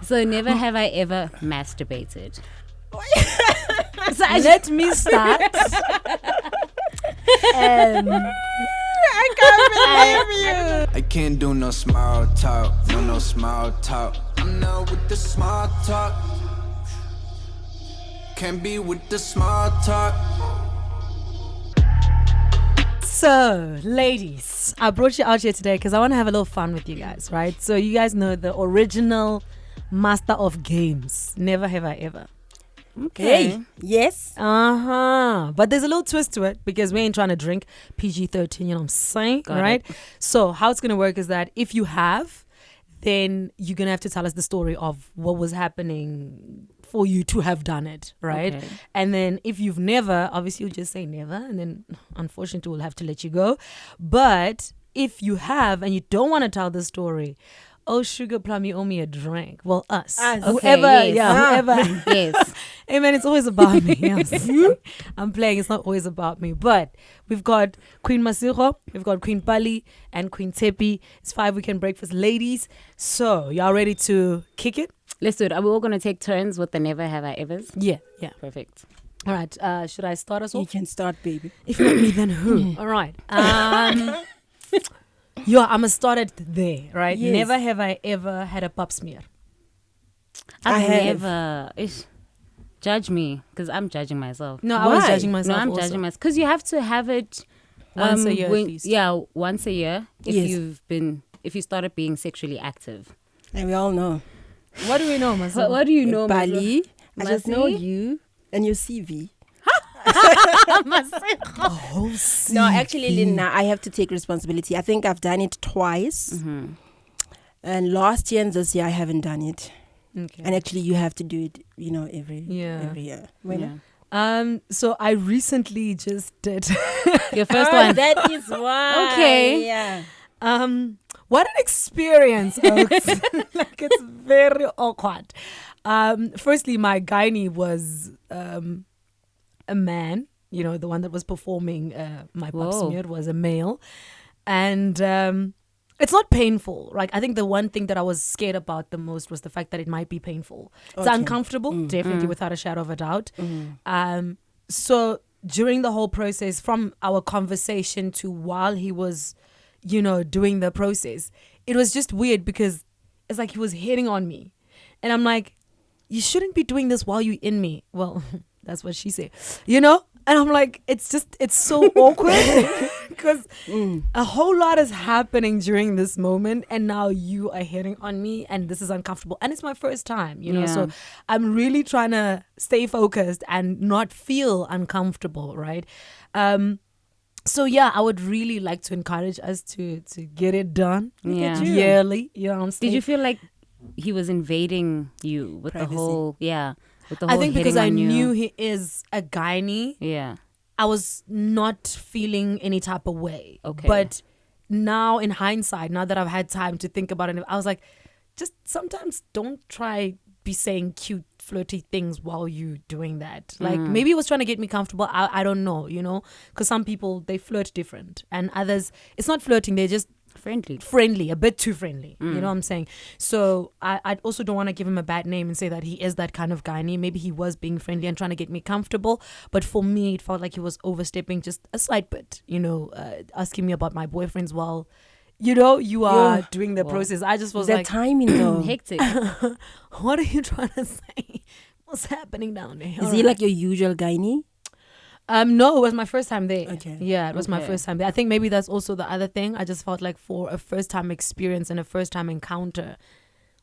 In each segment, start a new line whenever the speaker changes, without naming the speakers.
So never have I ever masturbated.
So let me start.
I can't believe you.
I can't do no small talk, no small talk. I'm not with the small talk. Can't be with the small talk.
So, ladies, I brought you out here today because I want to have a little fun with you guys, right? So you guys know the original master of games. Never have I ever.
Okay. Hey, yes.
But there's a little twist to it because we ain't trying to drink PG-13, you know what I'm saying?
Got
right?
it.
So how it's going to work is that if you have, then you're going to have to tell us the story of what was happening for you to have done it, right?
Okay.
And then if you've never, obviously you'll just say never, and then unfortunately we'll have to let you go. But if you have and you don't want to tell the story, oh, Sugar Plum, you owe me a drink. Well, us. Whoever,
yes.
whoever.
Yes.
Hey man, it's always about me. I'm playing, it's not always about me. But we've got Queen Masego, we've got Queen Pali, and Queen Tshepi. It's 5 weekend breakfast ladies. So, y'all ready to kick it?
Let's do it. Are we all going to take turns with the never have I ever's?
Yeah.
Perfect.
All right, should I start us
You
off?
can start, baby.
If not me, then who? All right. I'm going to start it there, right?
Yes.
Never have I ever had a pap smear.
I've
have.
never. Judge me, because I'm judging myself.
No, I was
Why?
judging myself.
No, I'm
also.
judging myself. Because you have to have it
Once a year at least.
Yeah, once a year. If
Yes.
if you started being sexually active.
And we all know.
What do we know, Masego?
What do you know,
Bali, I just know
Masi?
you and your CV.
Oh,
No, actually, Linda, I have to take responsibility. I think I've done it twice.
Mm-hmm.
And last year and this year, I haven't done it.
Okay.
And actually, you have to do it, every year.
Yeah.
So I recently just did.
Your first one.
That is why.
Okay.
Yeah.
What an experience, Oaks. Like, it's very awkward. Firstly, my gynae was a man, the one that was performing my pap
Whoa.
smear was a male. And it's not painful. Like, I think the one thing that I was scared about the most was the fact that it might be painful. It's
Okay.
uncomfortable, definitely, without a shadow of a doubt. So during the whole process, from our conversation to while he was, doing the process, it was just weird because it's like he was hitting on me. And I'm like, you shouldn't be doing this while you're in me. Well, that's what she said, And I'm like, it's so awkward because a whole lot is happening during this moment. And now you are hitting on me and this is uncomfortable. And it's my first time,
Yeah.
So I'm really trying to stay focused and not feel uncomfortable, right? So yeah, I would really like to encourage us to get it done
Yeah.
yearly. You know what I'm saying?
Did you feel like he was invading you with
Privacy.
the whole, with the whole
I think because
hitting
I
on you?
knew he is a gynae,
Yeah.
I was not feeling any type of way.
Okay.
But now in hindsight, now that I've had time to think about it, I was like, just sometimes don't try be saying cute flirty things while you doing that. Like maybe he was trying to get me comfortable. I don't know, because some people, they flirt different and others, it's not flirting. They're just friendly, a bit too friendly. You know what I'm saying? So I also don't want to give him a bad name and say that he is that kind of guy. Maybe he was being friendly and trying to get me comfortable. But for me, it felt like he was overstepping just a slight bit, asking me about my boyfriends while, you are doing the process. I just was
The
like,
timing, though.
Hectic.
what are you trying to say? What's happening down there?
Is he like your usual gynae?
No, it was my first time there.
Okay.
Yeah, it was my
Okay.
first time there. I think maybe that's also the other thing. I just felt like for a first time experience and a first time encounter,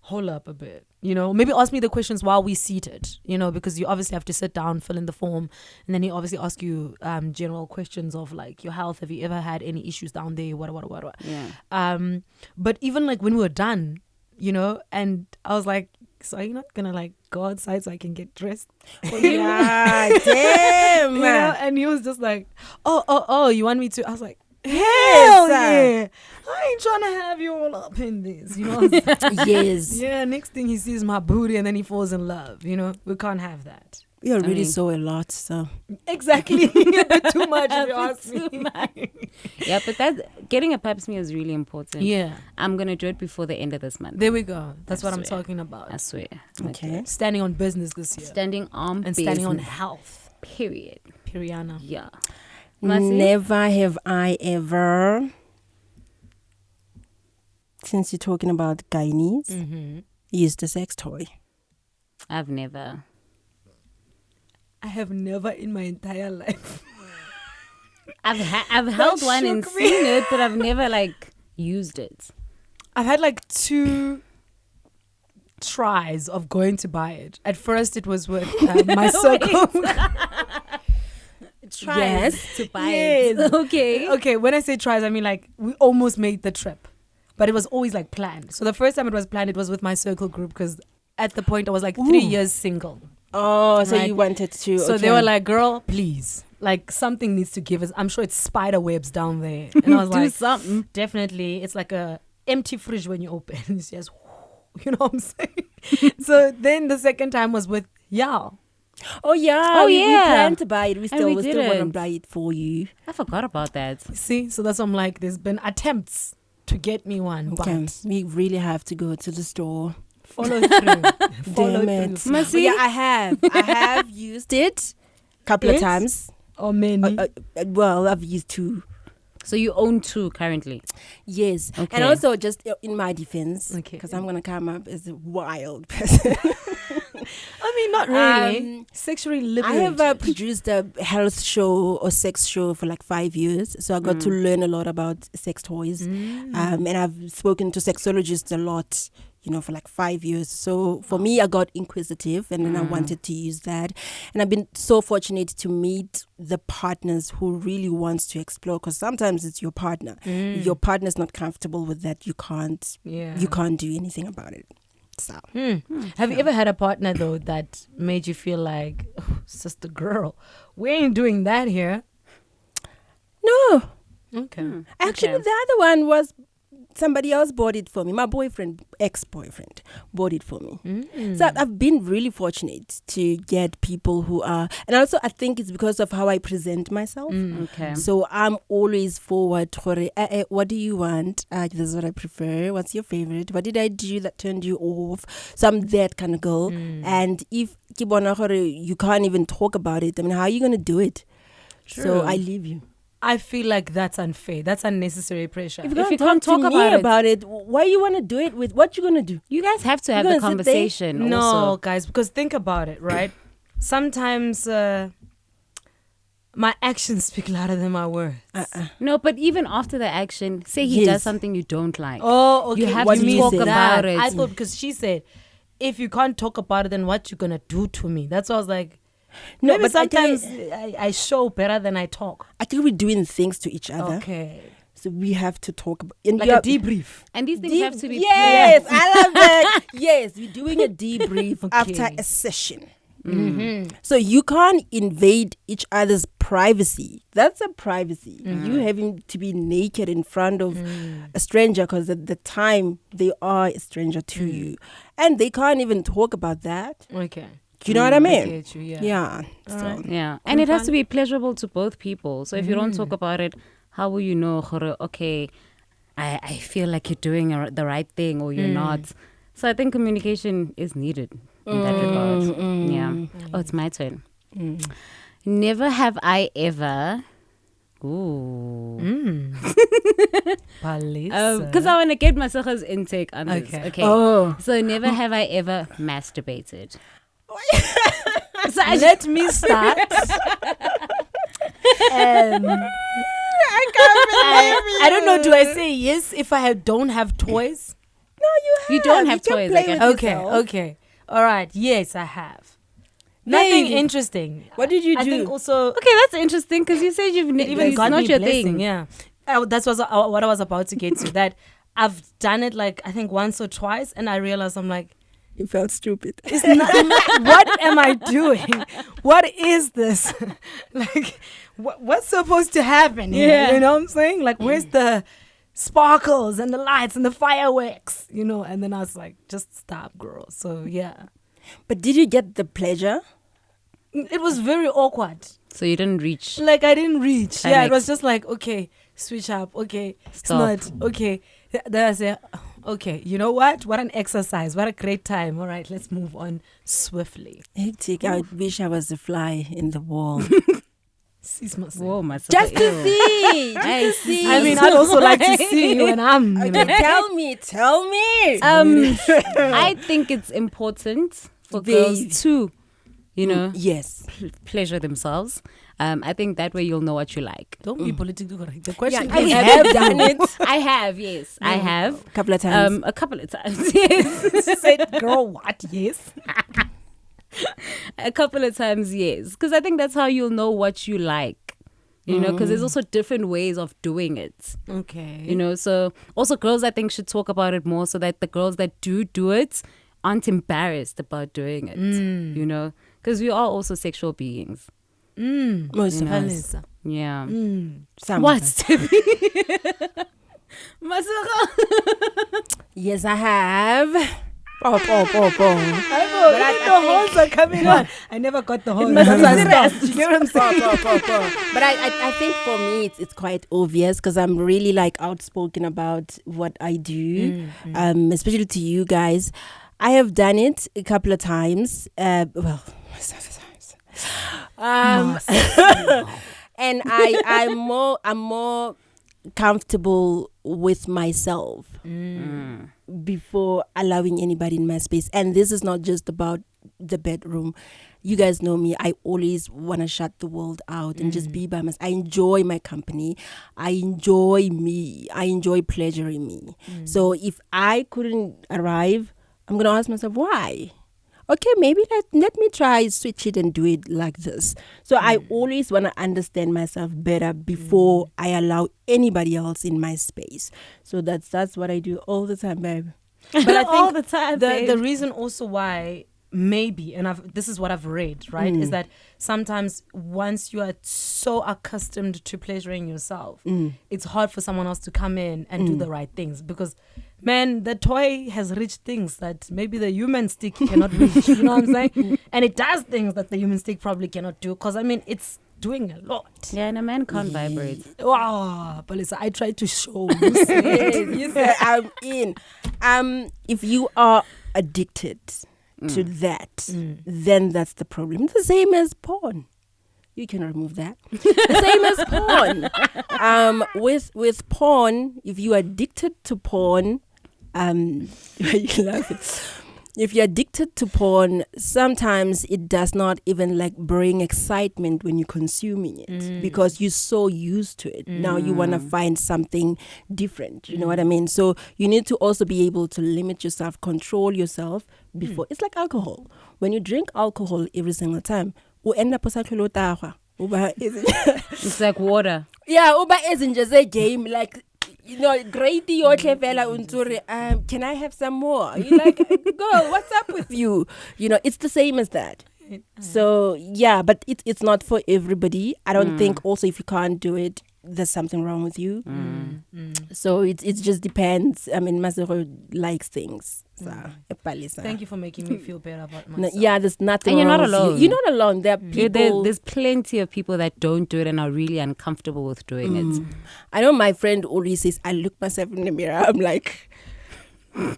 hold up a bit. Maybe ask me the questions while we seated, because you obviously have to sit down, fill in the form, and then he obviously ask you general questions of like your health. Have you ever had any issues down there? What.
Yeah.
But even like when we were done, and I was like, so are you not gonna like go outside so I can get dressed?
Yeah, damn.
And he was just like, oh, you want me to? I was like, hell
Yes,
yeah. I ain't trying to have you all up in this,
Yes.
Yeah, next thing he sees my booty and then he falls in love, we can't have that.
We already
mean-
saw a lot, so
Exactly. A bit too much, if you
A
ask
bit too
me.
much. Yeah, but that getting a pap smear is really important.
Yeah.
I'm gonna do it before the end of this month.
There we go. That's what I'm
swear.
talking about.
I swear. I'm gonna do
okay.
it.
Standing on business this year.
Standing on
And standing on
business,
health.
period.
Piriana.
Yeah. Masi?
Never have I ever, since you're talking about gynaes,
Mm-hmm.
used a sex toy.
I've never.
I have never in my entire life.
I've held one and
shook me.
seen it, but I've never like used it.
I've had like 2 tries of going to buy it. At first, it was with my circle.
Tries
Yes.
to buy
Yes.
it. Okay.
Okay, when I say tries, I mean like we almost made the trip, but it was always like planned. So the first time it was planned, it was with my circle group because at the point I was like 3 years single.
Oh, so
Right.
you wanted to.
So they
okay.
were like, "Girl, please, like something needs to give us." I'm sure it's spider webs down there, and I was
Do
like,
something.
"Definitely, it's like a empty fridge when you open. It's just, you know what I'm saying." So then the second time was with Yao.
Oh yeah,
Oh,
we
yeah.
planned to buy it. We still
we
want to
didn't.
buy it for you.
I forgot about that.
See, so that's why I'm like, there's been attempts to get me one,
Okay,
but
we really have to go to the store.
follow through. Follow
Damn it.
through.
But
Masi?
yeah, I have used it a couple of
It?
times.
Or many.
Well, I've used 2.
So you own 2 currently.
Yes,
Okay.
and also just in my defense,
Okay.
because I'm gonna come up as a wild person.
I mean, not really.
I
Sexually liberated.
have produced a health show or sex show for like 5 years, so I got to learn a lot about sex toys, and I've spoken to sexologists a lot, you know, for like 5 years. So for me, I got inquisitive, and then I wanted to use that, and I've been so fortunate to meet the partners who really wants to explore. Because sometimes it's your partner, your partner's not comfortable with that, you can't do anything about it. So
Have you ever had a partner though that made you feel like, oh, sister girl, we ain't doing that here?
no.
Okay.
Actually,
Okay.
the other one was somebody else bought it for me. My ex-boyfriend bought it for me. So I've been really fortunate to get people who are, and also I think it's because of how I present myself.
Okay.
So I'm always forward to what do you want? This is what I prefer. What's your favorite? What did I do that turned you off? So I'm that kind of girl. And if you can't even talk about it, I mean, how are you going to do it?
True.
So I leave you.
I feel like that's unfair. That's unnecessary pressure.
If
you
you
can't
can't
talk
talk to me
about it-
about it, why you want to do it with? What you going to do?
You guys have to have
You're
the
gonna sit there?
conversation.
No,
also.
guys, because think about it, right? Sometimes my actions speak louder than my words.
No, but even after the action, say he
Yes.
does something you don't like.
Oh, okay.
You have
What
to
do you
talk
say?
about it.
I thought because she said, if you can't talk about it, then what you gonna do to me? That's why I was like,
No,
maybe
but I tell
sometimes I show better than I talk.
I think we're doing things to each other.
Okay.
So we have to talk about and
Like
you
a
are-
debrief.
And these things have to be
Yes, I love that. Yes, we're doing a debrief
Okay.
after a session. So you can't invade each other's privacy. That's a privacy. You having to be naked in front of a stranger because at the time they are a stranger to you. And they can't even talk about that.
Okay.
Do you know what I
I
mean?
get you, yeah.
Yeah. So.
Alright.
Yeah, and it has to be pleasurable to both people. So if you don't talk about it, how will you know, okay, I feel like you're doing the right thing or you're not? So I think communication is needed in that regard. Yeah. Oh, it's my turn. Never have I ever. Ooh.
Palesa.
Because I want to get Masego's intake on this.
Okay.
Okay.
Oh.
So never have I ever masturbated.
So let me start. I don't know. Do I say yes if I don't have toys?
You don't have
You can
toys.
play
I guess.
with
Okay.
yourself.
Okay. All right. Yes, I have. Nothing interesting.
What did you
I
do?
think also
Okay, that's interesting because you said you've
even
it's
got
not
me
your
blessing,
thing.
Yeah, that's what I was about to get to. That I've done it like I think once or twice, and I realized I'm like,
You felt stupid.
it's not, I'm like, what am I doing? What is this? Like, what's supposed to happen here?
Yeah.
You know what I'm saying? Like, where's the sparkles and the lights and the fireworks? You know? And then I was like, just stop, girl. So yeah.
But did you get the pleasure?
it was very awkward.
So you didn't reach.
Like I didn't reach. Yeah, it
Climax.
was just like, okay, switch up. Okay,
Stop.
it's not. Okay. Then I say, okay, you know what? What an exercise. What a great time. All right, let's move on swiftly.
Hectic. I wish I was a fly in the wall.
Sis must say.
Whoa, myself.
Just to see. I see.
I mean, I'd also like to see when I'm, you know.
Okay, tell me.
I think it's important for girls
They-
to, you know,
Yes.
pleasure themselves. I think that way you'll know what you like.
Don't be politically correct. The question
I
is,
have done it
I have, yes, I have.
a couple of times.
A couple of times, yes.
said, girl, what? Yes.
A couple of times, yes. Because I think that's how you'll know what you like. You know, because there's also different ways of doing it.
Okay.
You know, so also girls, I think, should talk about it more so that the girls that do it aren't embarrassed about doing it. You know, because we are also sexual beings.
Most of us.
Palesa.
Yeah.
Some
What,
of us.
Tshepi? Masego?
Yes, I have. Oh.
But I the horns are coming on. I never got the horns. That's why I stopped. You get what I'm saying?
But I think for me it's quite obvious because I'm really like outspoken about what I do, especially to you guys. I have done it a couple of times. Well, and I'm more comfortable with myself before allowing anybody in my space. And this is not just about the bedroom. You guys know me. I always want to shut the world out and just be by myself. I enjoy my company. I enjoy me. I enjoy pleasuring me. So if I couldn't arrive, I'm going to ask myself, why? Okay, maybe let me try switch it and do it like this. So I always want to understand myself better before I allow anybody else in my space. So that's what I do all the time, babe.
But I think
All the time, babe.
the reason also why maybe, and this is what I've read, right, is that sometimes once you are so accustomed to pleasuring yourself, it's hard for someone else to come in and do the right things because, man, the toy has reached things that maybe the human stick cannot reach. You know what I'm saying? And it does things that the human stick probably cannot do because, I mean, it's doing a lot.
Yeah, and a man can't vibrate.
Wow, Palesa, I tried to show you. Said.
You said I'm in. If you are addicted to that, then that's the problem. The same as porn. You can remove that. The same as porn. With porn, if you're addicted to porn, you love it. If you're addicted to porn, sometimes it does not even like bring excitement when you're consuming it because you're so used to it. Now you want to find something different. You know what I mean? So you need to also be able to limit yourself, control yourself before. It's like alcohol. When you drink alcohol every single time, you end up with
It's like water.
yeah, Uber isn't just a game like. You know, great can I have some more? You're like, girl, what's up with you? You know, it's the same as that. So yeah, but it's not for everybody. I don't think also if you can't do it, there's something wrong with you. So it just depends. I mean, Masego likes things. So, Palesa.
Thank you for making me feel better about
No,
myself.
yeah, there's nothing
And you're
wrong
not
with you.
alone.
You're not alone. There are people.
There's plenty of people that don't do it and are really uncomfortable with doing it.
I know my friend always says, I look myself in the mirror. I'm like,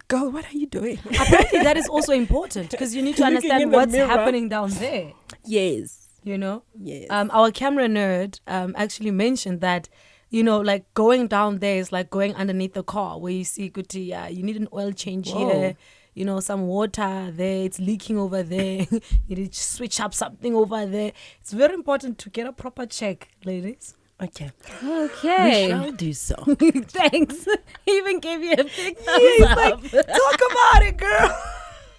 girl, what are you doing?
Apparently, that is also important because you need to
Looking
understand
in the
what's
mirror.
happening down there.
Yes.
You know,
Yes.
our camera nerd actually mentioned that, you know, like going down there is like going underneath the car where you see, you need an oil change here. You know, some water there, it's leaking over there. You need to switch up something over there. It's very important to get a proper check, ladies.
Okay.
Okay.
We shall do so.
Thanks. He even gave you a big thumbs
He's
up.
like, talk about it, girl.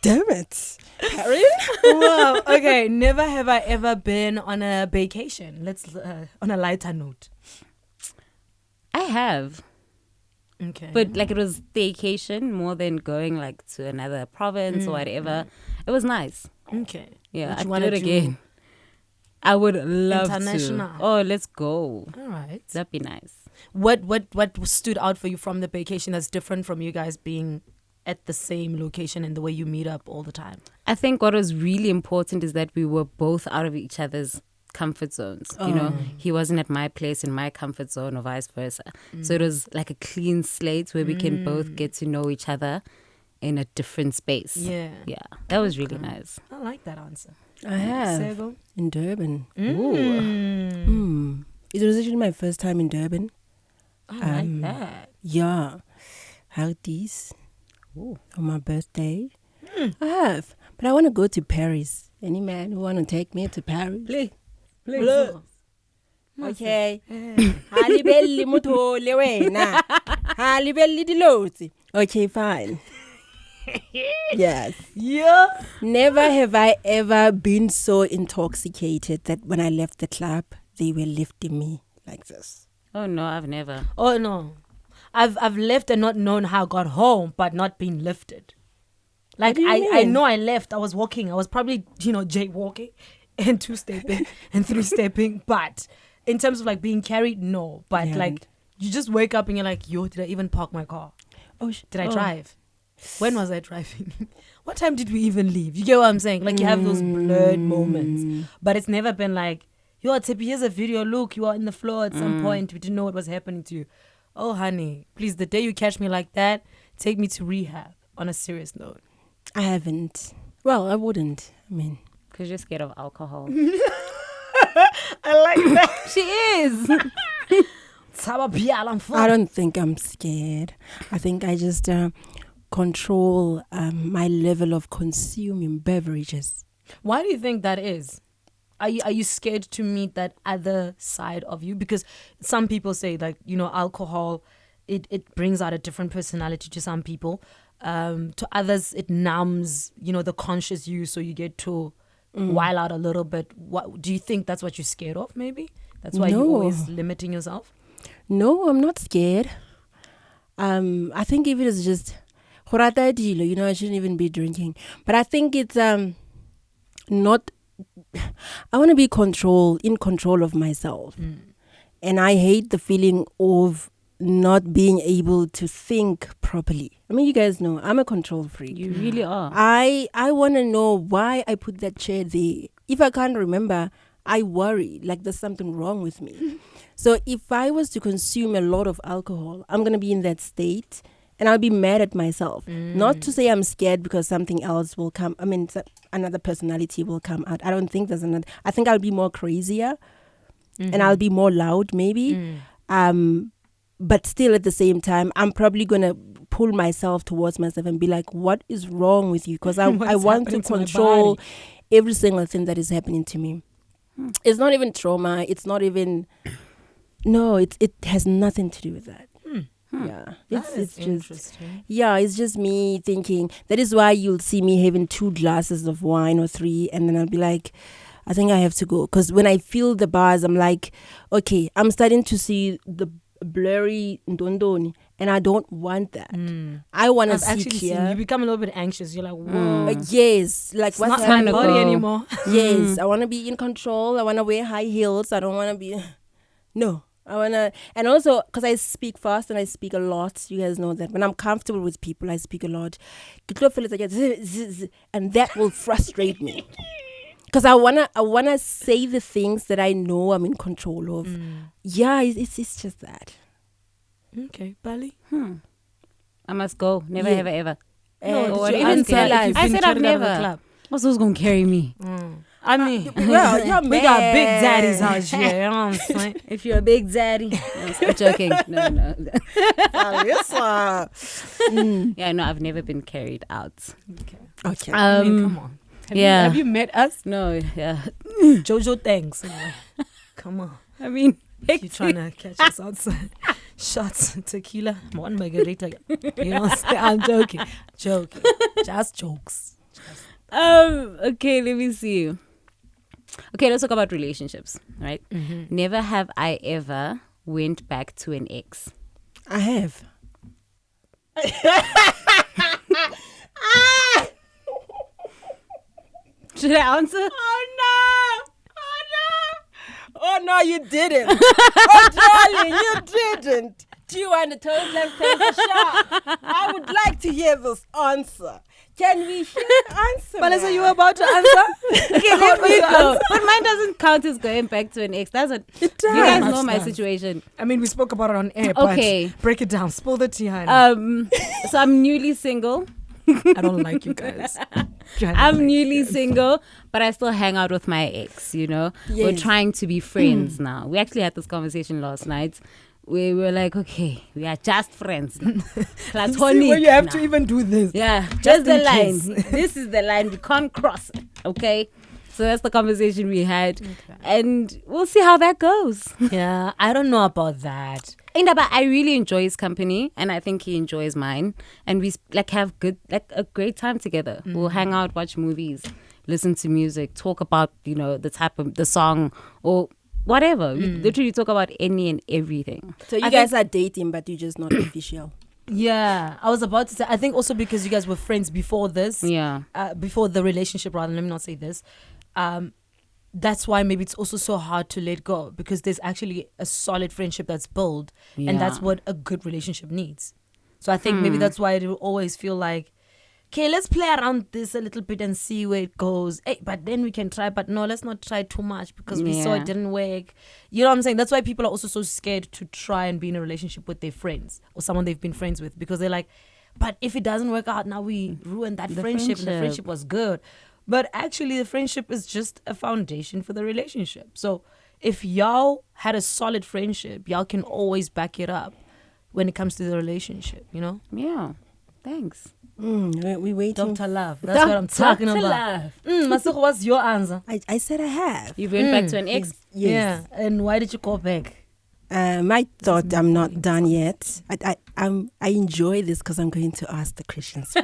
Damn it. Harry?
Wow. Okay. Never have I ever been on a vacation. Let's on a lighter note.
I have.
Okay.
But like it was staycation more than going like to another province or whatever. It was nice.
okay.
Yeah,
Would
I'd
you
do
wanna
it again. I would love
International.
to. Oh, let's go.
All right.
That'd be nice.
What stood out for you from the vacation that's different from you guys being at the same location and the way you meet up all the time?
I think what was really important is that we were both out of each other's comfort zones. You know, he wasn't at my place in my comfort zone or vice versa. So it was like a clean slate where we can both get to know each other in a different space.
Yeah.
Yeah, that was really nice.
I like that answer.
I have
Masego?
in Durban.
Mm.
It was actually my first time in Durban.
I like that.
Yeah, Houties on my birthday. I have, but I want to go to Paris. Any man who want to take me to Paris? Please. Okay. Halibelli muthole wena. Halibelli dilotsi. Okay, fine. Yes.
Yeah.
Never have I ever been so intoxicated that when I left the club, they were lifting me like this.
Oh no, I've never.
Oh no. I've left and not known how I got home, but not been lifted. Like
What do you
I
mean?
know I left. I was walking. I was probably, jaywalking and 2-stepping and 3-stepping. But in terms of like being carried, no. But
Yeah.
like you just wake up and you're like, yo, did I even park my car? Did I drive? When was I driving? What time did we even leave? You get what I'm saying? Like you have those blurred moments. But it's never been like, yo, Tshepi, here's a video. Look, you are in the floor at some point. We didn't know what was happening to you. Oh, honey, please, the day you catch me like that, take me to rehab on a serious note.
I haven't. Well, I wouldn't. I mean,
Because you're scared of alcohol.
I like that.
She is.
I don't think I'm scared. I think I just control my level of consuming beverages.
Why do you think that is? Are you scared to meet that other side of you? Because some people say like, alcohol, it brings out a different personality to some people. To others, it numbs, the conscious you, so you get to while out a little bit. What do you think that's what you're scared of, maybe? That's why you're always limiting yourself?
No, I'm not scared. I think if it is just I shouldn't even be drinking. But I think it's not. I want to be in control of myself. And I hate the feeling of not being able to think properly. I mean, you guys know I'm a control freak.
You really are.
I want to know why I put that chair there. If I can't remember, I worry like there's something wrong with me. So if I was to consume a lot of alcohol, I'm going to be in that state and I'll be mad at myself. Not to say I'm scared because something else will come. I mean, another personality will come out. I don't think there's another. I think I'll be more crazier and I'll be more loud maybe. But still at the same time, I'm probably going to pull myself towards myself and be like, what is wrong with you? Because I want to control every single thing that is happening to me. It's not even trauma. It's not even... No, it has nothing to do with that. Yeah. It's just
interesting.
Yeah, it's just me thinking. That is why you'll see me having 2 glasses of wine or 3 and then I'll be like, I think I have to go. Because when I feel the bars, I'm like, okay, I'm starting to see the blurry ndondoni and I don't want that. I want to sit here.
You become a little bit anxious. You're like, whoa.
Yes, like
It's
what's
not my
happening?
body anymore.
Yes, I want to be in control. I want to wear high heels. I don't want to be... No, I want to... And also, because I speak fast and I speak a lot. You guys know that. When I'm comfortable with people, I speak a lot. And that will frustrate me. Because I wanna say the things that I know I'm in control of. Yeah, it's just that.
Okay, Bali.
I must go. Never, ever, ever.
No,
what
did you
else
even
can
tell
I-
us?
I said I've
Been carried out of the
never.
club.
What's who's gonna carry me?
I mean,
Well, you're
we got big
mad.
daddies out here. You know what I'm saying?
If you're a big daddy, no, I'm joking. No.
Palesa.
Yeah, no, I've never been carried out.
Okay.
I mean, come on.
Yeah.
Have you met us?
No, yeah.
Jojo, thanks. Anyway. Come on.
I mean,
You trying to catch us outside? Shots, tequila, one margarita. You know what I'm saying? I'm joking. Just jokes.
okay, let me see. Okay, let's talk about relationships, right? Never have I ever went back to an ex.
I have.
Should I answer?
Oh no, you didn't. Oh darling, you didn't. Do you want to tell us I would like to hear this answer. Can we hear the answer?
Palesa, you were about to answer?
Okay, let me go. But mine doesn't count as going back to an ex. That's what
It
you guys
does.
know my situation.
I mean, we spoke about it on air,
Okay.
but break it down. Spill the tea, honey.
So I'm newly single.
I don't like you guys.
I'm newly single, but I still hang out with my ex, you know. We're
Yes.
trying to be friends now. We actually had this conversation last night. We were like, okay, we are just friends now. Platonic.
See, where you have
now.
to even do this.
Yeah,
Just
just the
in
line.
case.
This is the line. We can't cross it. Okay. So that's the conversation we had. And we'll see how that goes.
Yeah, I don't know about that.
But I really enjoy his company, and I think he enjoys mine. And we have a great time together. We'll hang out, watch movies, listen to music, talk about, the type of the song or whatever. We literally talk about any and everything.
So you guys are dating, but you're just not official.
Yeah, I was about to say, I think also because you guys were friends before this.
Yeah.
Before the relationship, rather, let me not say this. That's why maybe it's also so hard to let go, because there's actually a solid friendship that's built, and that's what a good relationship needs. So I think maybe that's why it will always feel like, okay, let's play around this a little bit and see where it goes. Hey, but then we can try, but no, let's not try too much because we saw it didn't work. You know what I'm saying? That's why people are also so scared to try and be in a relationship with their friends or someone they've been friends with, because they're like, but if it doesn't work out, now we ruined that friendship, and the friendship was good. But actually, the friendship is just a foundation for the relationship. So if y'all had a solid friendship, y'all can always back it up when it comes to the relationship, you know?
Yeah. Thanks.
We waiting.
Dr. Love. That's what I'm talking
Dr.
about.
Love.
Masego, what's your answer?
I said I have.
You went back to an ex?
Yes.
Yeah. And why did you go back?
I thought I'm not done yet. I enjoy this because I'm going to ask the questions.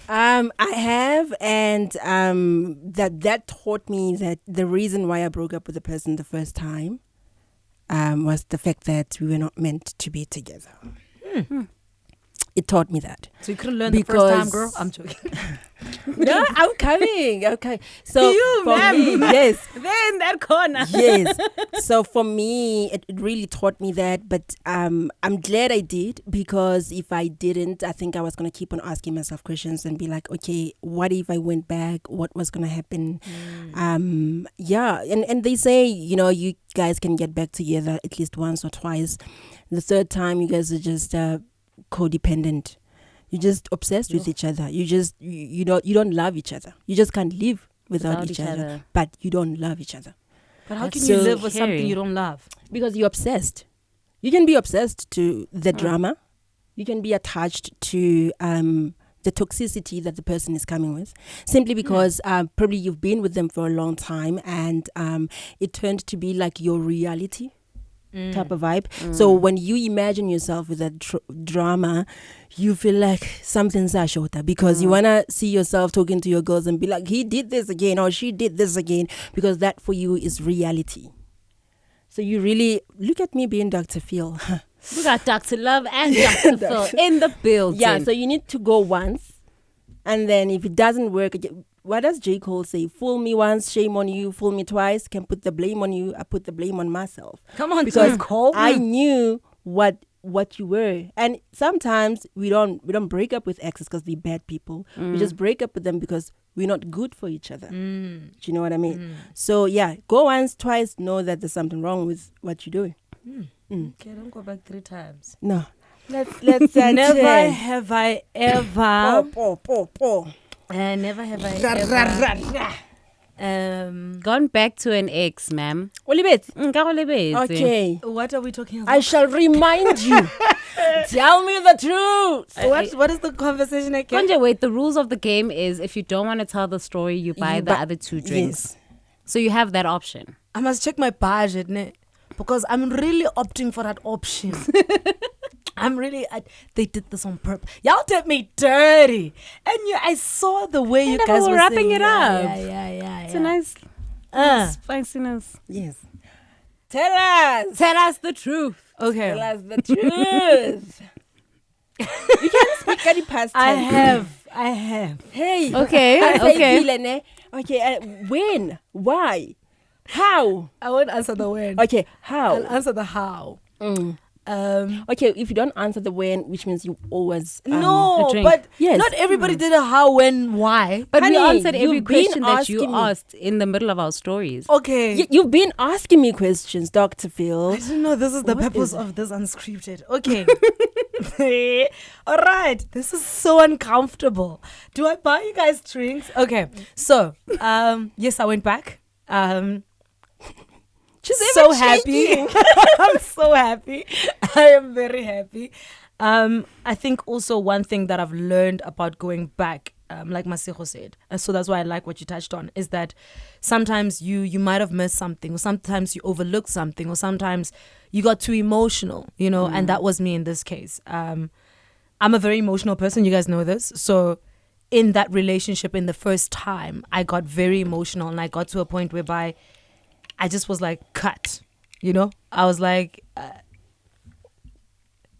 I have, and that taught me that the reason why I broke up with the person the first time was the fact that we were not meant to be together. It taught me that.
So you couldn't learn the first time, girl? I'm joking.
No, I'm coming. Okay. So
You,
for
ma'am.
me, yes.
They're in that corner.
Yes. So for me, it really taught me that. But I'm glad I did, because if I didn't, I think I was going to keep on asking myself questions and be like, okay, what if I went back? What was going to happen? Yeah. And they say, you guys can get back together at least once or twice. The third time, you guys are just codependent. You're just obsessed with each other. You just you don't love each other. You just can't live without each other. But you don't love each other.
But how
That's
can you
so
live with
scary.
something you don't love?
Because you're obsessed. You can be obsessed to the drama. You can be attached to the toxicity that the person is coming with, simply because probably you've been with them for a long time, and it turned to be like your reality type of vibe. So when you imagine yourself with that drama, you feel like something's a shorter, because you want to see yourself talking to your girls and be like, he did this again or she did this again, because that for you is reality. So you really look at me being Dr. Phil.
We got Dr. Love and Dr. Phil in the building.
Yeah, so you need to go once, and then if it doesn't work, what does J. Cole say? Fool me once, shame on you. Fool me twice, can put the blame on you. I put the blame on myself.
Come on,
because
Cole.
I knew what you were. And sometimes we don't break up with exes because they're bad people. We just break up with them because we're not good for each other. Do you know what I mean? So yeah, go once, twice, know that there's something wrong with what you're doing.
Okay, don't go back 3 times.
No. Let's
Never have I ever. Never have I ever.
Gone back to an ex, ma'am.
Olibet. Okay.
What are we talking about?
I shall remind you. Tell me the truth.
What is the conversation again?
Konje, wait, the rules of the game is if you don't want to tell the story, you buy the other 2 drinks.
Yes.
So you have that option.
I must check my budget, ne? Because I'm really opting for that option. They did this on purpose. Y'all did me dirty. And I saw the way you guys were
wrapping
saying,
it up.
Yeah.
It's a nice spiciness.
Yes. Tell us
the truth.
Okay.
Tell us the truth. You can't speak any past
I
tense.
have.
Hey.
Okay.
Okay. When? Why? How?
I won't answer the when.
Okay. How?
I'll answer the how.
Okay, if you don't answer the when, which means you always
no,
a drink.
but
Yes.
not everybody did a how, when, why.
But we
Honey,
answered every
you've been
question that you
asking me.
asked in the middle of our stories.
Okay.
You've been asking me questions, Dr. Phil.
I didn't know this is the
What
purpose
is
of this unscripted. Okay. All right. This is so uncomfortable. Do I buy you guys drinks? Okay. So, yes, I went back.
She's
So
even
happy.
shaking.
I'm so happy. I am very happy. I think also one thing that I've learned about going back, like Masego said, and so that's why I like what you touched on, is that sometimes you might have missed something, or sometimes you overlooked something, or sometimes you got too emotional, you know, and that was me in this case. I'm a very emotional person, you guys know this. So in that relationship, in the first time, I got very emotional, and I got to a point whereby I just was like, cut, you know? I was like,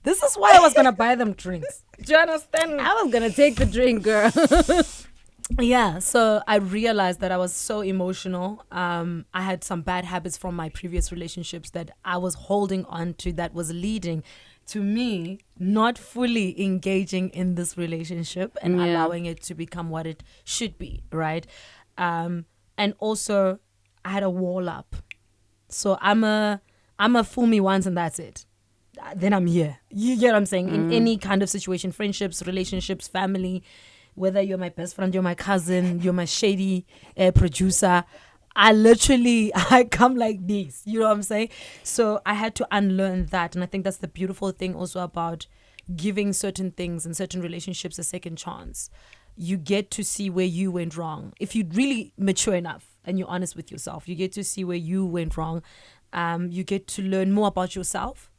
this is why I was going to buy them drinks. Do you understand?
I was going to take the drink, girl.
Yeah, so I realized that I was so emotional. I had some bad habits from my previous relationships that I was holding on to, that was leading to me not fully engaging in this relationship and allowing it to become what it should be, right? And also, I had a wall up. So I'm a fool me once and that's it. Then I'm here. You get what I'm saying? In any kind of situation, friendships, relationships, family, whether you're my best friend, you're my cousin, you're my shady producer, I come like this. You know what I'm saying? So I had to unlearn that. And I think that's the beautiful thing also about giving certain things and certain relationships a second chance. You get to see where you went wrong. If you're really mature enough and you're honest with yourself, you get to see where you went wrong. You get to learn more about yourself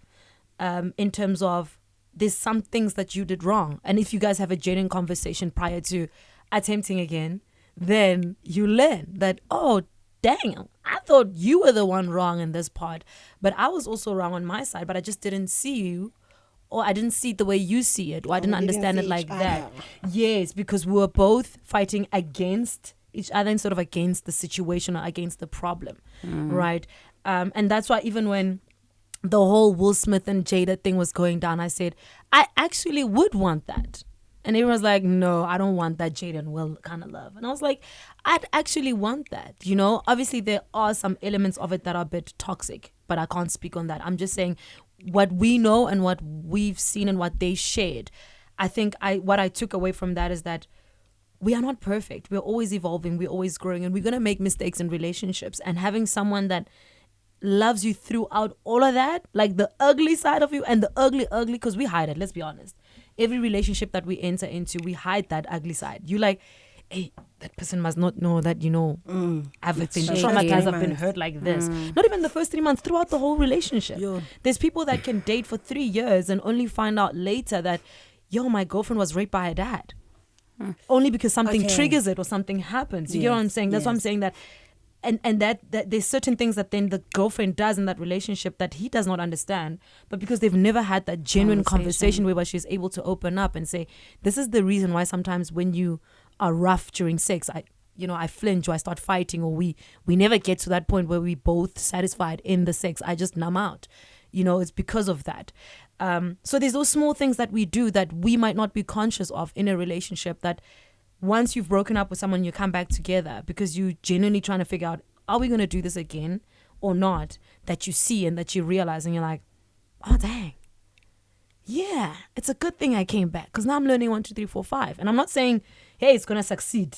in terms of there's some things that you did wrong. And if you guys have a genuine conversation prior to attempting again, then you learn that, oh, dang, I thought you were the one wrong in this part. But I was also wrong on my side, but I just didn't see you. Or I didn't see it the way you see it, or I didn't understand it like that. Yes, because we were both fighting against each other and sort of against the situation or against the problem, right? And that's why even when the whole Will Smith and Jada thing was going down, I said, I actually would want that. And everyone was like, no, I don't want that Jada and Will kind of love. And I was like, I'd actually want that, you know? Obviously, there are some elements of it that are a bit toxic, but I can't speak on that. I'm just saying what we know and what we've seen and what they shared. I think what I took away from that is that we are not perfect. We're always evolving. We're always growing. And we're going to make mistakes in relationships. And having someone that loves you throughout all of that, like the ugly side of you and the ugly, because we hide it. Let's be honest. Every relationship that we enter into, we hide that ugly side. You like, hey, that person must not know that, you know, I've been traumatized, I've been hurt like this. Not even the first 3 months, throughout the whole relationship. Yo. There's people that can date for 3 years and only find out later that, yo, my girlfriend was raped by her dad. Only because something triggers it or something happens. You get what I'm saying? That's what I'm saying, that and that there's certain things that then the girlfriend does in that relationship that he does not understand, but because they've never had that genuine conversation where she's able to open up and say, this is the reason why sometimes when you are rough during sex, I flinch or I start fighting, or we never get to that point where we both satisfied in the sex. I just numb out. You know, it's because of that. So there's those small things that we do that we might not be conscious of in a relationship, that once you've broken up with someone, you come back together because you're genuinely trying to figure out, are we going to do this again or not? That you see and that you realize, and you're like, oh, dang. Yeah, it's a good thing I came back, because now I'm learning 1, 2, 3, 4, 5. And I'm not saying, hey, it's going to succeed.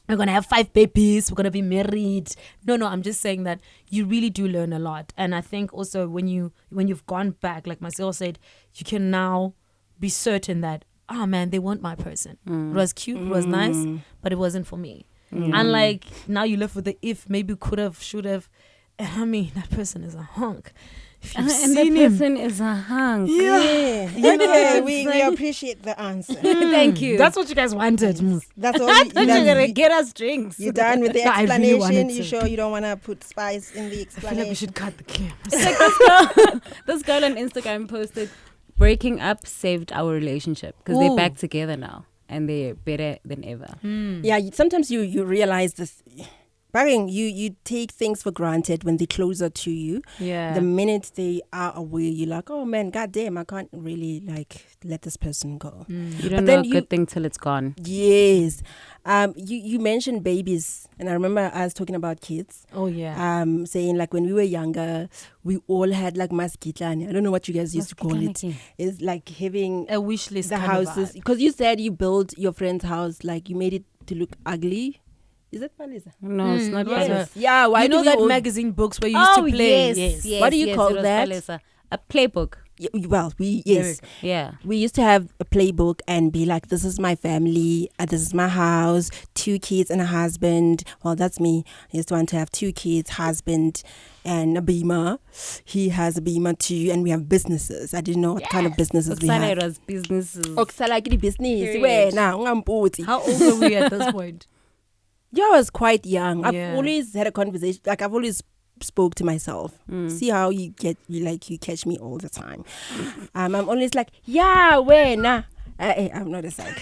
We're going to have 5 babies. We're going to be married. No, I'm just saying that you really do learn a lot. And I think also when you've gone back, like Masego said, you can now be certain that, oh man, they weren't my person. It was cute, it was nice, but it wasn't for me. Unlike now you left with the if, maybe could have, should have. I mean, that person is a hunk. If you've
And
seen
the
him,
person is a hunk.
Yeah. Okay, we appreciate the answer.
Thank you.
that's what you guys wanted.
That's all.
I thought you were going to get us drinks.
You're done with the
No, I really
explanation.
wanted
You
to.
sure you don't want to put spice in the
I
explanation?
feel like we should cut the camera.
It's like this girl on Instagram posted, breaking up saved our relationship, because they're
Ooh.
back together now and they're better than ever.
Yeah, sometimes you realize this. Bang, you take things for granted when they're closer to you.
Yeah.
The minute they are away, you're like, oh man, goddamn, I can't really like let this person go.
You don't know a good thing till it's gone.
Yes. You mentioned babies, and I remember I was talking about kids.
Oh yeah.
Saying like when we were younger, we all had like maskitlani. I don't know what you guys used to call it. It's like having
A wish list.
the
kind of
houses,
vibe.
because you said you built your friend's house, like you made it to look ugly. Is it Palesa?
No, it's not
yes.
Palesa.
Yeah, why
You know
do we
that
all-
magazine books where you used to play?
yes.
What do you call
it was
that?
Palesa. A playbook.
Well, yes.
Yeah.
We used to have a playbook and be like, this is my family, this is my house, 2 kids and a husband. Well, that's me. I used to want to have 2 kids, husband, and a beamer. He has a beamer too, and we have businesses. I didn't know what kind of businesses we
Oksana,
have.
it was businesses.
Okusala business.
Period.
Where now? Ungampoti.
How old were we at this point?
Yeah, I was quite young. I've
Yeah.
always had a conversation. Like I've always spoke to myself. See how you catch me all the time. I'm always like, yeah, where nah. I'm not a psych.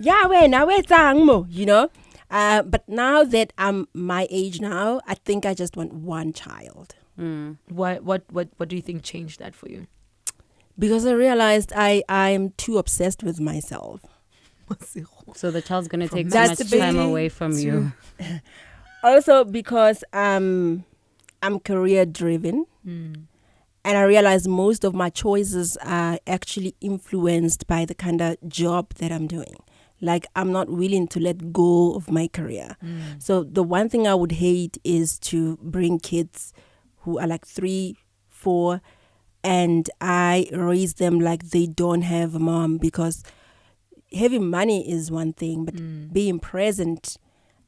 Yeah, where now where mo, you know. But now that I'm my age now, I think I just want one child.
What do you think changed that for you?
Because I realized I'm too obsessed with myself.
So the child's going to take so
That's
much
the
time
baby
away from you.
Also because I'm career driven. And I realize most of my choices are actually influenced by the kind of job that I'm doing. Like I'm not willing to let go of my career. So the one thing I would hate is to bring kids who are like 3, 4, and I raise them like they don't have a mom, because having money is one thing, but being present,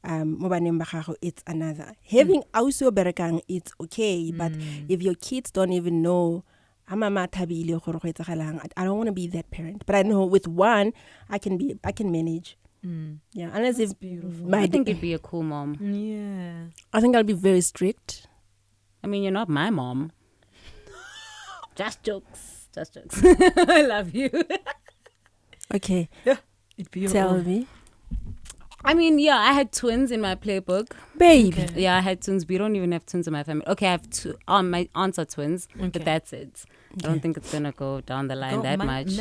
it's another. Having also berekang, it's okay, but if your kids don't even know, I don't want to be that parent. But I know with one, I can manage. Yeah, unless
That's
if
beautiful.
I think you'd be a cool mom.
Yeah.
I think I'll be very strict.
I mean, you're not my mom. Just jokes. Just jokes. I love you.
Okay,
It'd be
tell me,
I mean, yeah, I had twins in my playbook.
baby.
Okay.
Yeah, I had twins. We don't even have twins in my family. Okay, I have two. My aunts are twins,
Okay.
but that's it. I don't think it's gonna go down the line that much.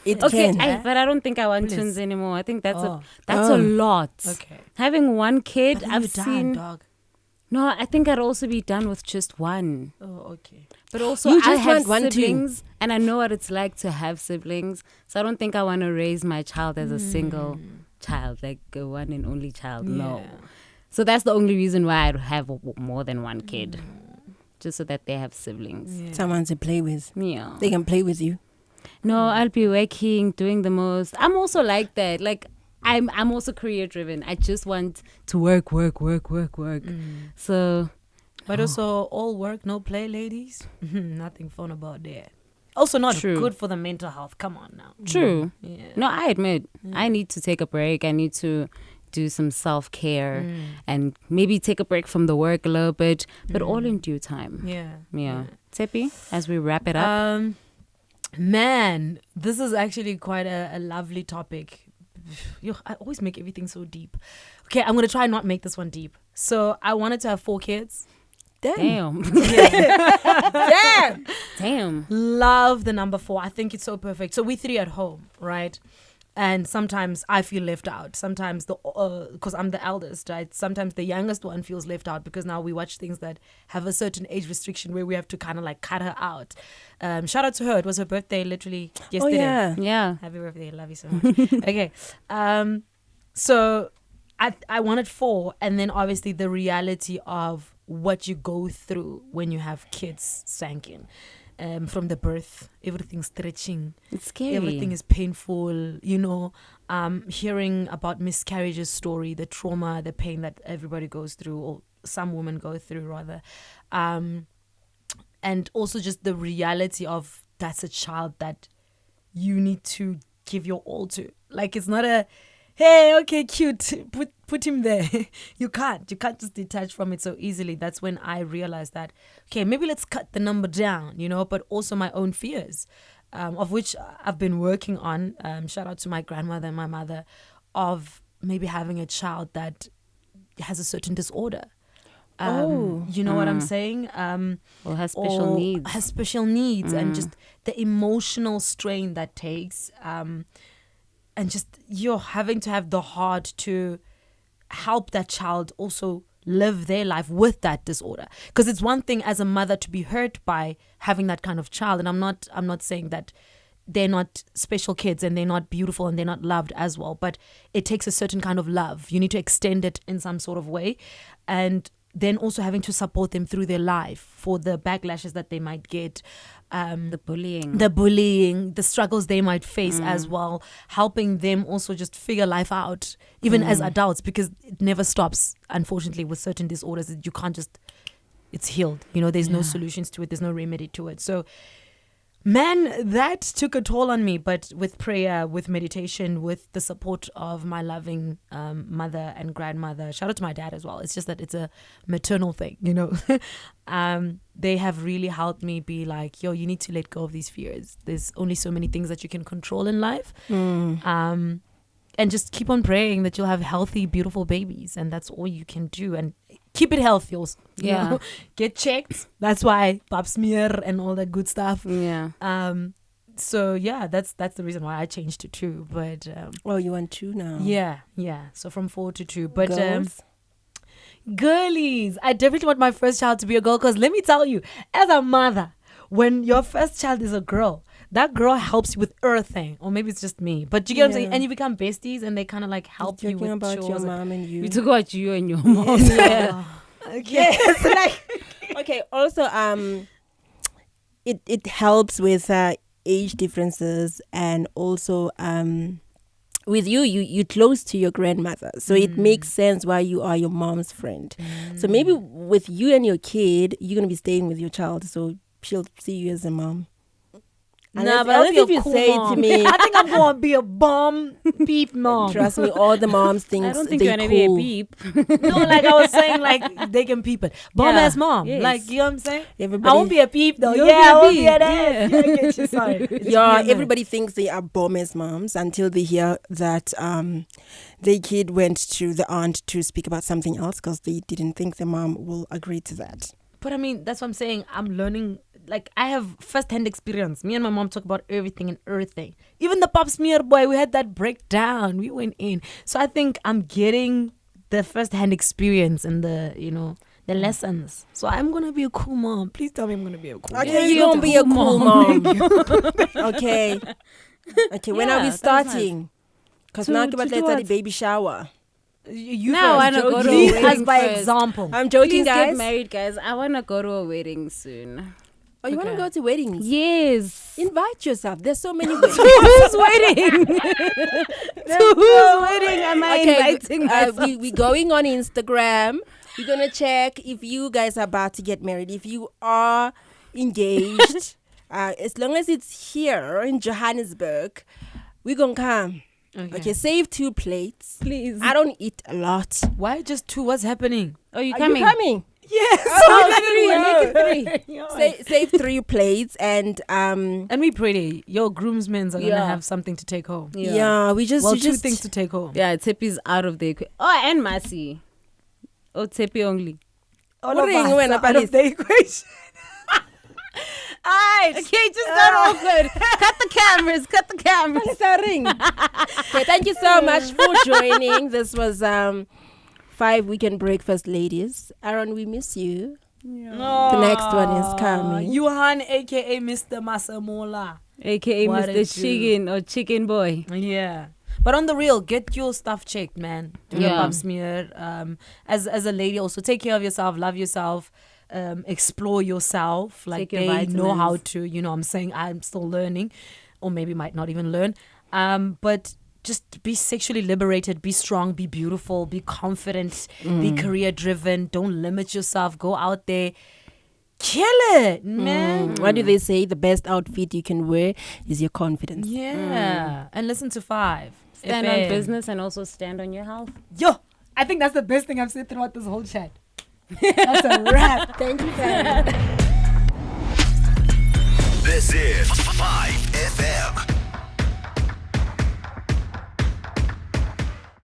It
Okay,
can.
but I don't think I want
Please.
twins anymore. I think that's
Oh.
a lot.
Okay.
Having one kid,
But then
I've
you're done,
seen.
dog.
No, I think I'd also be done with just one.
Oh, okay.
But also,
You
I
just
have
want one too.
siblings, and I know what it's like to have siblings. So I don't think I want to raise my child as a single child, like a one and only child. No.
Yeah.
So that's the only reason why I'd have more than one kid, just so that they have siblings.
Yeah.
Someone to play with.
Yeah.
They can play with you.
No, I'll be working, doing the most. I'm also like that. Like I'm also career driven. I just want to work. So
But also, all work, no play, ladies. Nothing fun about that. Also, not
True.
good for the mental health. Come on now.
true.
Yeah.
No, I admit I need to take a break. I need to do some self-care and maybe take a break from the work a little bit, but all in due time.
Yeah.
Yeah. Tshepi, as we wrap it up.
Man, this is actually quite a lovely topic. Yo, I always make everything so deep. Okay, I'm going to try and not make this one deep. So I wanted to have 4 kids.
Damn.
Damn.
Damn.
Love the number 4. I think it's so perfect. So we 3 at home, right? And sometimes I feel left out. Sometimes because I'm the eldest, right? Sometimes the youngest one feels left out because now we watch things that have a certain age restriction where we have to kind of like cut her out. Shout out to her. It was her birthday literally yesterday.
Oh yeah.
Yeah.
Happy birthday. Love you so much. Okay. So I wanted 4. And then obviously the reality of what you go through when you have kids sank in. From the birth, everything's stretching.
It's scary.
Everything is painful, you know. Hearing about miscarriages story, the trauma, the pain that everybody goes through, or some women go through rather. And also just the reality of that's a child that you need to give your all to. Like it's not a, hey, okay, cute, put him there. You can't just detach from it so easily. That's when I realized that, okay, maybe let's cut the number down, you know, but also my own fears, of which I've been working on. Shout out to my grandmother and my mother, of maybe having a child that has a certain disorder.
Oh.
You know what I'm saying?
Or has special needs.
Has special needs, and just the emotional strain that takes, and just you're having to have the heart to help that child also live their life with that disorder. Because it's one thing as a mother to be hurt by having that kind of child, and I'm not saying that they're not special kids and they're not beautiful and they're not loved as well, but it takes a certain kind of love. You need to extend it in some sort of way, and then also having to support them through their life for the backlashes that they might get,
the bullying,
the struggles they might face as well, helping them also just figure life out, even as adults, because it never stops, unfortunately, with certain disorders. You can't just, it's healed. You know, there's no solutions to it. There's no remedy to it. So, man, that took a toll on me, but with prayer, with meditation, with the support of my loving mother and grandmother, shout out to my dad as well. It's just that it's a maternal thing, you know. They have really helped me be like, yo, you need to let go of these fears. There's only so many things that you can control in life. And just keep on praying that you'll have healthy, beautiful babies. And that's all you can do. And keep it healthy also. You know? Get checked. That's why pap smear and all that good stuff.
Yeah.
So yeah, that's the reason why I changed to 2. But
You want 2 now?
yeah. So from 4 to 2. But
Girls?
Girlies, I definitely want my first child to be a girl, because let me tell you, as a mother, when your first child is a girl, that girl helps you with everything. Or maybe it's just me, but you get what I'm saying. And you become besties, and they kind of like help you with
about
chores
your mom and you.
We talk about you and your mom.
Yeah.
Yes, okay. Also, it helps with age differences, and also with you're close to your grandmother, so it makes sense why you are your mom's friend. So maybe with you and your kid, you're gonna be staying with your child, so she'll see you as a mom.
Nah, but
unless
I'll
if
be a
you
cool
say
mom.
to me,
I think I'm going to be a bomb beep mom.
trust me, all the moms think
I don't think
they're
you're gonna
cool.
be a beep.
No, like I was saying, like they can peep it. Bomb ass mom.
Yes.
Like, you know what I'm saying?
Everybody,
I won't be a peep though.
You'll
Yeah, I won't
be
be
a
an
beep.
ass. Yeah, I get you. Sorry.
yeah, everybody thinks they are bomb as moms until they hear that their kid went to the aunt to speak about something else, because they didn't think the mom will agree to that.
But I mean, that's what I'm saying. I'm learning. Like, I have first-hand experience. Me and my mom talk about everything and everything. Even the pap smear boy, we had that breakdown. We went in. So I think I'm getting the first-hand experience and the lessons. So I'm going to be a cool mom. Please tell me I'm going to be a cool mom.
Okay, you're going to be a cool mom. Okay. Okay, when are we starting? Because now
to
let's
do
have
what?
the baby shower.
You
Now I
first.
wanna go to a
Lead
wedding
us by
first.
example.
I'm joking,
Please
guys.
get married, guys. I wanna go to a wedding soon.
Oh, you want to
Okay.
go to weddings?
Yes.
Invite yourself. There's so many weddings.
Who's wedding? To whose wedding am I inviting myself?
we going on Instagram. We're going to check if you guys are about to get married. If you are engaged, as long as it's here in Johannesburg, we're going to come. Okay, save 2 plates.
Please.
I don't eat a lot.
Why just 2? What's happening?
Oh, you
Are
coming?
you coming?
Yes.
Save 3 plates and
And we pray your groomsmen are gonna have something to take home.
yeah, we just
Well,
you
2
just
things to take home.
Yeah, Tshepi's out of the equation. Oh, and Masi. Oh, Tshepi only.
All
What
of
are you
us
doing
are
about
out
this?
of the equation. Alright.
Okay, just got awkward. Cut the cameras. Cut the cameras.
It's a ring. Okay, thank you so much for joining. This was 5 weekend breakfast ladies. Aaron, we miss you. The next one is coming.
Johan, aka Mr. Masamola.
AKA
What
Mr.
it do?
Chicken or Chicken Boy.
Yeah. But on the real, get your stuff checked, man. Do your
Yeah.
pap smear. As a lady, also take care of yourself, love yourself, explore yourself. Like,
Take your
they know
vitamins.
how to, I'm saying I'm still learning, or maybe might not even learn. But just be sexually liberated, be strong, be beautiful, be confident, be career driven. Don't limit yourself. Go out there. Kill it, man.
What do they say? The best outfit you can wear is your confidence.
Yeah. And listen to 5.
Stand
FM.
on business and also stand on your health.
Yo, I think that's the best thing I've said throughout this whole chat. That's a wrap.
Thank you, Sarah.
This is 5